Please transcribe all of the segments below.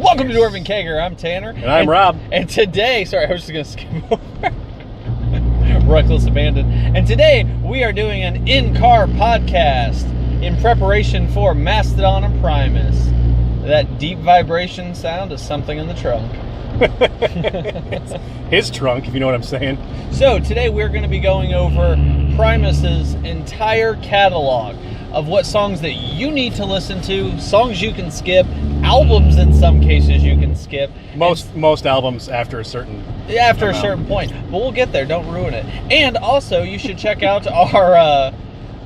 Welcome to Dwarvenkegger. I'm Tanner. And I'm Rob. And today, sorry, I was just going to skip over. Reckless abandon. And today, we are doing an in-car podcast in preparation for Mastodon and Primus. That deep vibration sound is something in the trunk. His trunk, if you know what I'm saying. So, today we're going to be going over Primus's entire catalog of what songs that you need to listen to, songs you can skip, albums in some cases you can skip. Most albums after a certain point. But we'll get there, don't ruin it. And also, you should check out our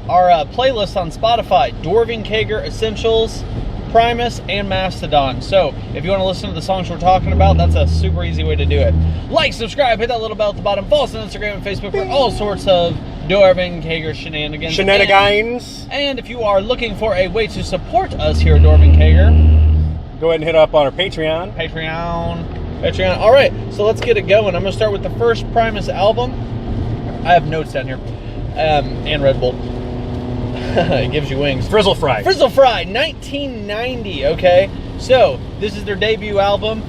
playlist on Spotify, Dwarvenkegger Essentials, Primus, and Mastodon. So, if you want to listen to the songs we're talking about, that's a super easy way to do it. Like, subscribe, hit that little bell at the bottom, follow us on Instagram and Facebook for all sorts of Dwarvenkegger shenanigans. And if you are looking for a way to support us here at Dwarvenkegger, go ahead and hit up on our Patreon. Patreon. All right, so let's get it going. I'm going to start with the first Primus album. I have notes down here. And Red Bull. It gives you wings. Frizzle Fry, 1990, okay? So, this is their debut album.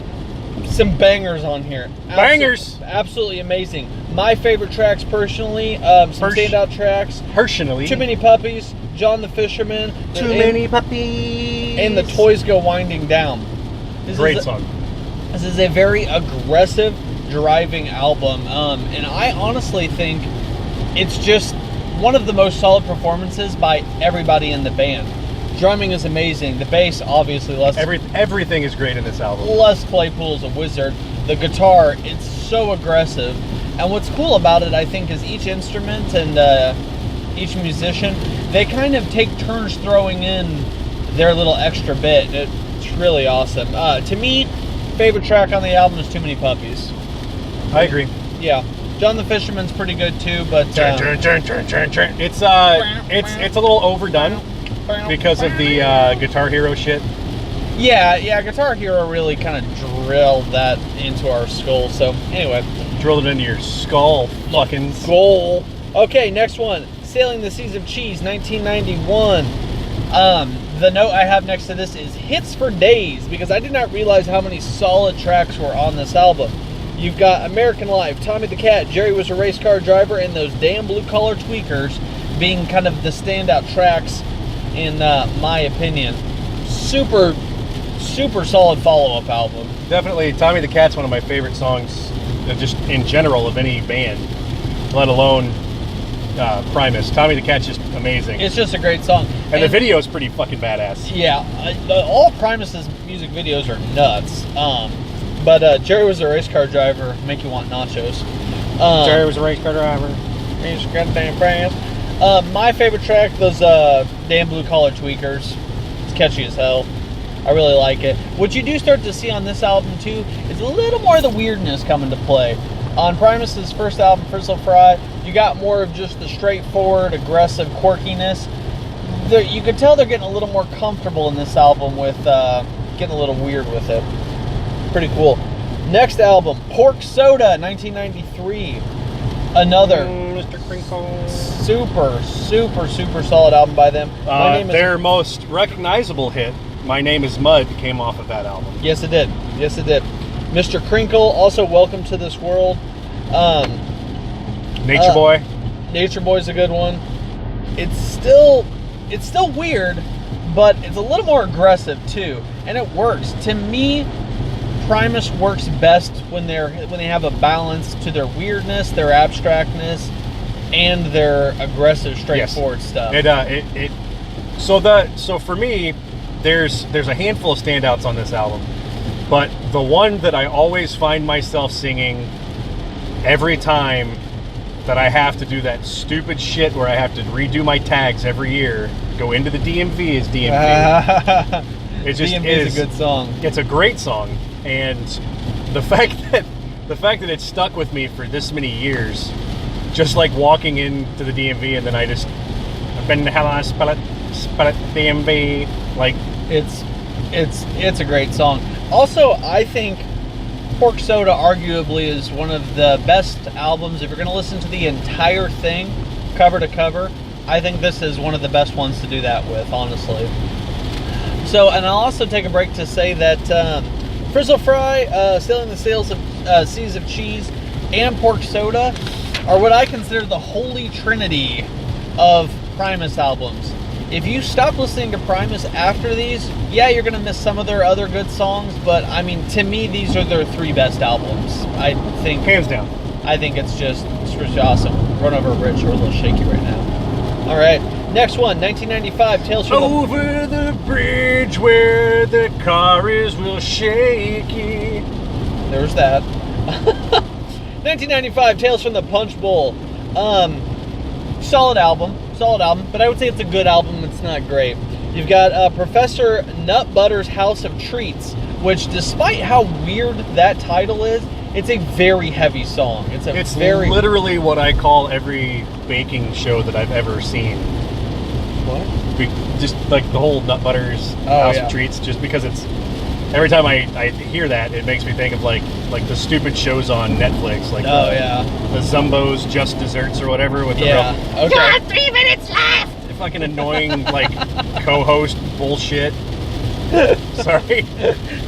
Some bangers on here. Bangers! Absolutely amazing. My favorite tracks personally, some standout tracks. Personally. Too Many Puppies, John the Fisherman. Too Many Puppies. And The Toys Go Winding Down. Great song. This is a very aggressive driving album. And I honestly think it's just one of the most solid performances by everybody in the band. Drumming is amazing. The bass, obviously, everything is great in this album. Les Claypool's a wizard. The guitar, it's so aggressive. And what's cool about it, I think, is each instrument and each musician, they kind of take turns throwing in their little extra bit. It's really awesome. To me, favorite track on the album is Too Many Puppies. I agree. Yeah. John the Fisherman's pretty good too, but it's a little overdone because of the Guitar Hero shit. Yeah, Guitar Hero really kind of drilled that into our skull. So anyway, drilled it into your skull, fucking skull. Okay, next one, Sailing the Seas of Cheese, 1991. The note I have next to this is hits for days, because I did not realize how many solid tracks were on this album. You've got American Life, Tommy the Cat, Jerry Was a Race Car Driver, and those damn Blue Collar Tweakers being kind of the standout tracks in my opinion. Super solid follow-up album. Definitely, Tommy the Cat's one of my favorite songs, just in general, of any band, let alone Primus. Tommy the Cat's just amazing. It's just a great song. And the video is pretty fucking badass. Yeah, all Primus's music videos are nuts. But Jerry Was a Race Car Driver, make you want nachos. Jerry Was a Race Car Driver. He's goddamn fast. My favorite track, those damn Blue Collar Tweakers. It's catchy as hell. I really like it. What you do start to see on this album too is a little more of the weirdness coming to play. On Primus's first album, Frizzle Fry, you got more of just the straightforward, aggressive quirkiness. You could tell they're getting a little more comfortable in this album with getting a little weird with it. Pretty cool. Next album, Pork Soda, 1993. Another Mr. Crinkle. Super solid album by them. Their most recognizable hit, My Name Is Mud, came off of that album. Yes, it did. Mr. Crinkle, also Welcome to This World. Nature Boy. Nature Boy's a good one. It's still weird, but it's a little more aggressive too, and it works. To me, Primus works best when they have a balance to their weirdness, their abstractness, and their aggressive, straightforward stuff. So for me, there's a handful of standouts on this album, but the one that I always find myself singing every time that I have to do that stupid shit where I have to redo my tags every year, go into the DMV is DMV. DMV is a good song. It's a great song. And the fact that it stuck with me for this many years, just like walking into the DMV and then I've been to hell, spell it DMV, like it's a great song. Also, I think Pork Soda arguably is one of the best albums. If you're going to listen to the entire thing, cover to cover, I think this is one of the best ones to do that with, honestly. So, and I'll also take a break to say that Frizzle Fry, Sailing the Seas of Cheese, and Pork Soda are what I consider the holy trinity of Primus albums. If you stop listening to Primus after these, yeah, you're going to miss some of their other good songs, but I mean, to me, these are their 3 best albums. I think... Hands down. I think it's really awesome. Run over a bridge. We're a little shaky right now. All right. Next one, 1995, Tales from Over the bridge where the car is real shaky. There's that. 1995, Tales from the Punch Bowl. Solid album, but I would say it's a good album. It's not great. You've got Professor Nutbutter's House of Treats, which, despite how weird that title is, it's a very heavy song. It's very literally what I call every baking show that I've ever seen. What? Just like the whole Nutbutter's House of Treats, just because it's every time I hear that, it makes me think of like the stupid shows on Netflix, like the Zumbo's Just Desserts or whatever with the okay. Got 3 minutes left. the fucking annoying like co-host bullshit. Sorry,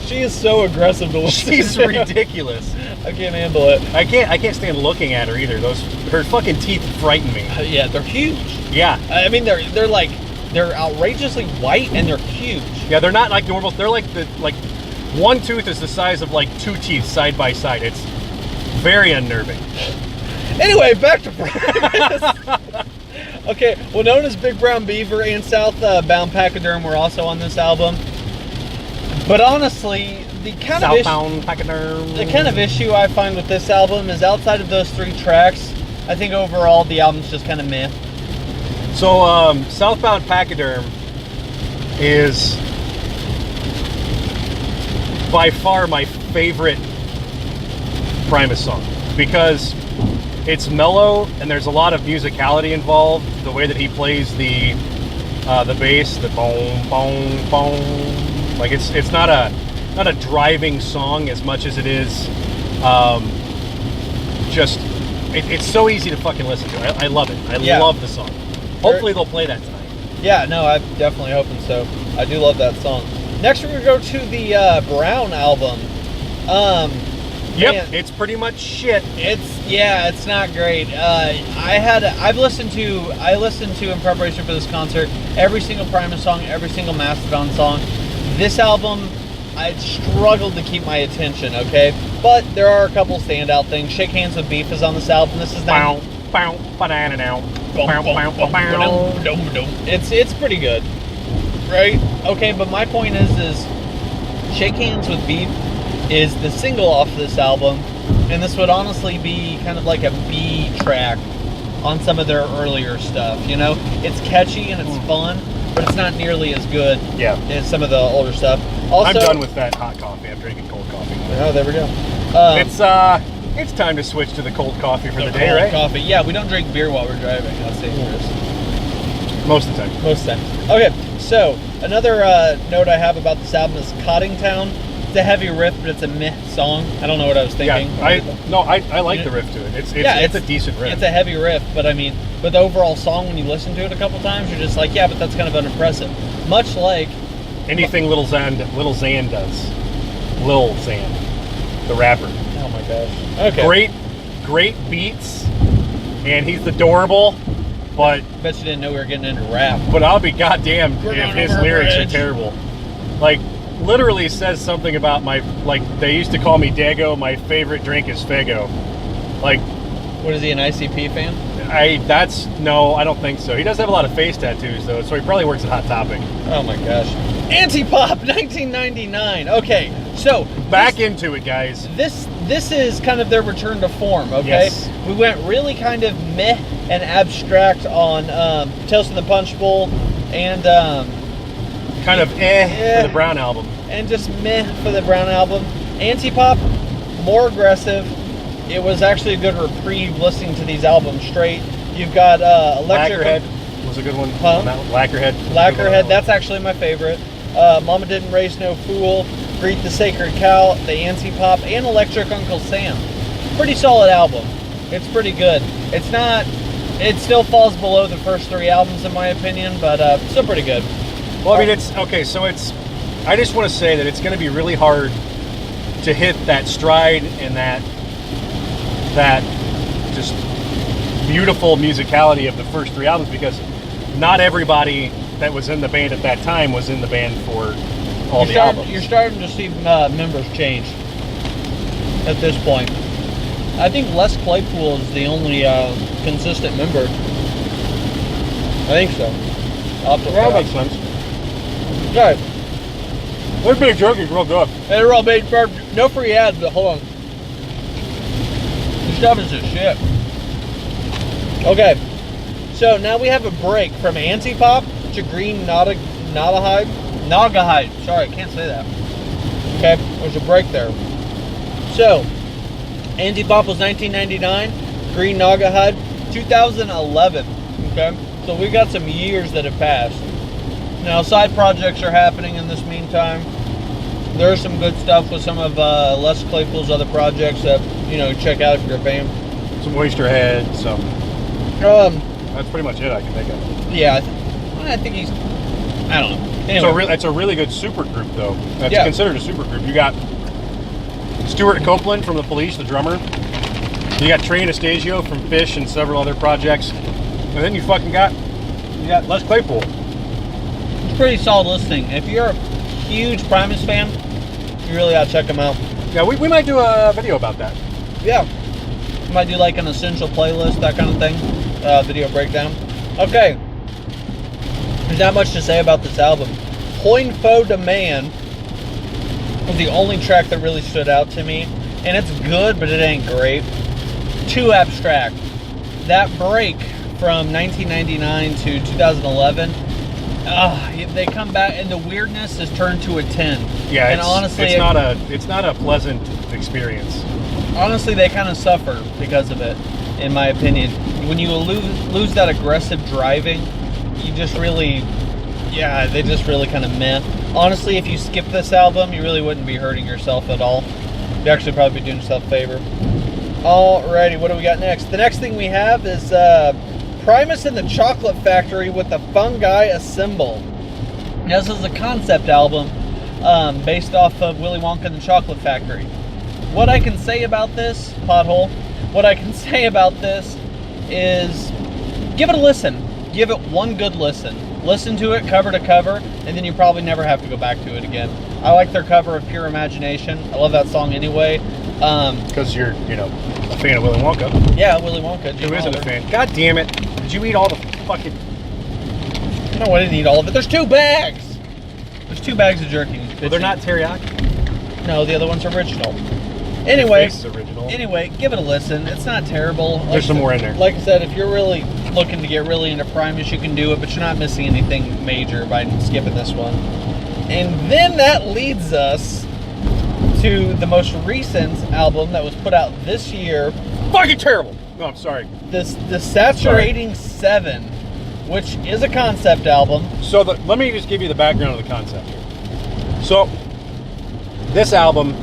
She is so aggressive to listen. she's ridiculous. I can't handle it. I can't stand looking at her either. Her fucking teeth frighten me. Yeah, they're huge. Yeah. I mean, they're outrageously white and they're huge. Yeah, they're not like normal. They're like one tooth is the size of like 2 teeth side by side. It's very unnerving. Anyway, back to Primus. Okay, well, known as Big Brown Beaver and Southbound Pachyderm were also on this album. But honestly, the kind of issue I find with this album is outside of those 3 tracks, I think overall the album's just kind of meh. So, Southbound Pachyderm is by far my favorite Primus song because it's mellow and there's a lot of musicality involved. The way that he plays the bass, the boom, boom, boom. Like it's not a driving song as much as it is it's so easy to fucking listen to. I love it. I love the song. Hopefully they'll play that tonight. Yeah, no, I'm definitely hoping so. I do love that song. Next, we're gonna go to the Brown album. Yep, man, it's pretty much shit. It's not great. I listened to in preparation for this concert every single Primus song, every single Mastodon song. This album, I struggled to keep my attention. Okay, but there are a couple standout things. Shake Hands with Beef is on this album. This is It's pretty good, right? Okay, but my point is Shake Hands with Beef is the single off this album, and this would honestly be kind of like a B track on some of their earlier stuff. You know, it's catchy and it's fun, but it's not nearly as good as some of the older stuff. Also, I'm done with that hot coffee. I'm drinking cold coffee. Oh, there we go. It's time to switch to the cold coffee for the day, right? Coffee. Yeah, we don't drink beer while we're driving. That's dangerous. Most of the time. Okay, so another note I have about this album is Coddingtown. It's a heavy riff, but it's a meh song. I don't know what I was thinking. I like the riff to it. It's a decent riff. It's a heavy riff, but the overall song, when you listen to it a couple times, you're just like, yeah, but that's kind of unimpressive. Much like anything Lil Xan does. Lil Xan, the rapper. Oh my gosh. Okay. Great beats, and he's adorable. But bet you didn't know we were getting into rap. But I'll be goddamn if his lyrics are terrible. Like, literally says something about they used to call me Dago, my favorite drink is Fago. Like, what is he, an ICP fan? No, I don't think so. He does have a lot of face tattoos though, so he probably works at Hot Topic. Oh my gosh. Auntie Pop, 1999. Okay, so back into it, guys. This is kind of their return to form. Okay, yes. We went really kind of meh and abstract on Tales from the Punch Bowl and kind of for the Brown album, and just meh for the Brown album. Auntie Pop, more aggressive. It was actually a good reprieve listening to these albums straight. You've got Electric. Lacquerhead was a good one. Huh? Lacquerhead. That's actually my favorite. Mama Didn't Raise No Fool, Greet the Sacred Cow, the Auntie Pop, and Electric Uncle Sam. Pretty solid album. It's pretty good. It's not. It still falls below the first 3 albums in my opinion, but still pretty good. Well, I mean, it's okay. So I just want to say that it's going to be really hard to hit that stride and that just beautiful musicality of the first 3 albums, because not everybody that was in the band at that time was in the band for all the albums. You're starting to see members change at this point. I think Les Claypool is the only consistent member. I think so. That makes sense. Okay. This big jerky's real good. Hey, they're all made for no free ads, but hold on. This stuff is just shit. Okay. So now we have a break from Auntie Pop to Green Naugahyde. Sorry, I can't say that. Okay, there's a break there. So, Auntie Pop was 1999. Green Naugahyde, 2011. Okay, so we got some years that have passed. Now, side projects are happening in this meantime. There's some good stuff with some of Les Claypool's other projects that, check out if you're a fan. Some Oysterhead, some... that's pretty much it I can think of. Yeah, I think he's... I don't know. Anyway. It's a really good super group, though. That's considered a super group. You got Stuart Copeland from The Police, the drummer. You got Trey Anastasio from Fish and several other projects. And then you got Les Claypool. It's pretty solid listening. If you're a huge Primus fan, you really ought to check them out. Yeah, we might do a video about that. Yeah. We might do like an essential playlist, that kind of thing. Video breakdown. Okay. There's not much to say about this album. Point Faux de Man was the only track that really stood out to me. And it's good, but it ain't great. Too abstract. That break from 1999 to 2011, they come back and the weirdness is turned to a 10. Yeah, and honestly, it's not a pleasant experience. Honestly, they kind of suffer because of it, in my opinion. When you lose that aggressive driving, you just really, they just really kind of meh. Honestly, if you skip this album, you really wouldn't be hurting yourself at all. You'd actually probably be doing yourself a favor. Alrighty, what do we got next? The next thing we have is Primus and the Chocolate Factory with the Fungi Assemble. Now, this is a concept album based off of Willy Wonka and the Chocolate Factory. What I can say about this, what I can say about this is give it a listen. Give it one good listen. Listen to it cover to cover, and then you probably never have to go back to it again. I like their cover of Pure Imagination. I love that song anyway. Because you're, a fan of Willy Wonka. Yeah, Willy Wonka. Who isn't a fan? God damn it. Did you eat all the fucking... No, I didn't eat all of it. There's 2 bags! There's 2 bags of jerky. Well, they're not teriyaki? No, the other one's original. Anyway, original. Anyway, give it a listen. It's not terrible. There's some more in there. Like I said, if you're really looking to get really into Primus, you can do it, but you're not missing anything major by skipping this one. And then that leads us to the most recent album that was put out this year. Fucking terrible. No, I'm sorry. The Saturating 7, which is a concept album. So let me just give you the background of the concept here. So this album,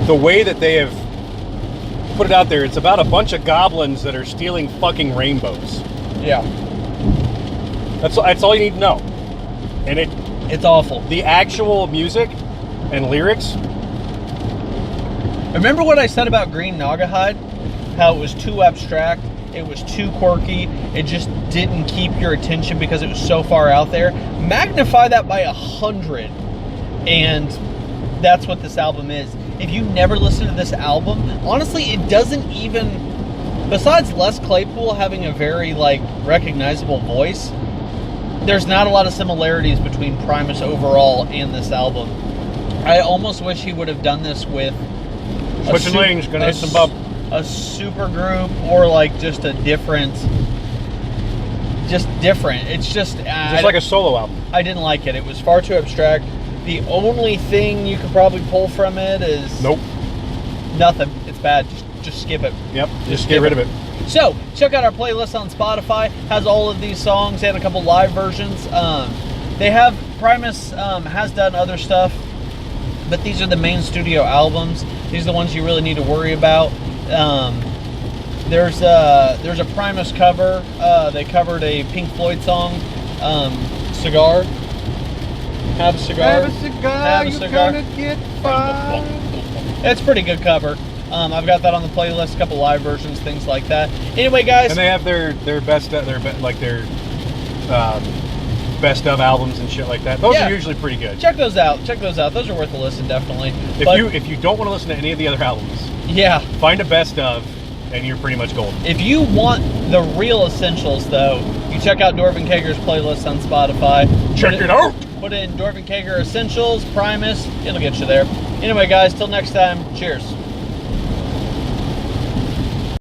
the way that they have put it out there, it's about a bunch of goblins that are stealing fucking rainbows. Yeah. That's all you need to know. And it's awful. The actual music and lyrics. Remember what I said about Green Naugahyde? How it was too abstract, it was too quirky, it just didn't keep your attention because it was so far out there. Magnify that by 100, and that's what this album is. If you never listen to this album, honestly, it doesn't even, besides Les Claypool having a very recognizable voice, there's not a lot of similarities between Primus overall and this album. I almost wish he would have done this with Switching lanes, gonna hit some bump. A super group or just a different. It's just like a solo album. I didn't like it. It was far too abstract. The only thing you could probably pull from it is nothing. It's bad. Just skip it. Yep. Just get rid of it. So check out our playlist on Spotify. Has all of these songs and a couple live versions. Primus has done other stuff, but these are the main studio albums. These are the ones you really need to worry about. There's a Primus cover. They covered a Pink Floyd song, Cigar. Have a cigar. Have a cigar. Have a You're cigar. gonna get fired. It's a pretty good cover. I've got that on the playlist, a couple live versions, things like that. Anyway, guys. And they have their best best of albums and shit like that. Those are usually pretty good. Check those out. Those are worth a listen, definitely. If you don't want to listen to any of the other albums, find a best of, and you're pretty much golden. If you want the real essentials, though, you check out Dwarvenkegger's playlist on Spotify. Check it out. Put in Dwarvenkegger Essentials, Primus. It'll get you there. Anyway, guys, till next time. Cheers.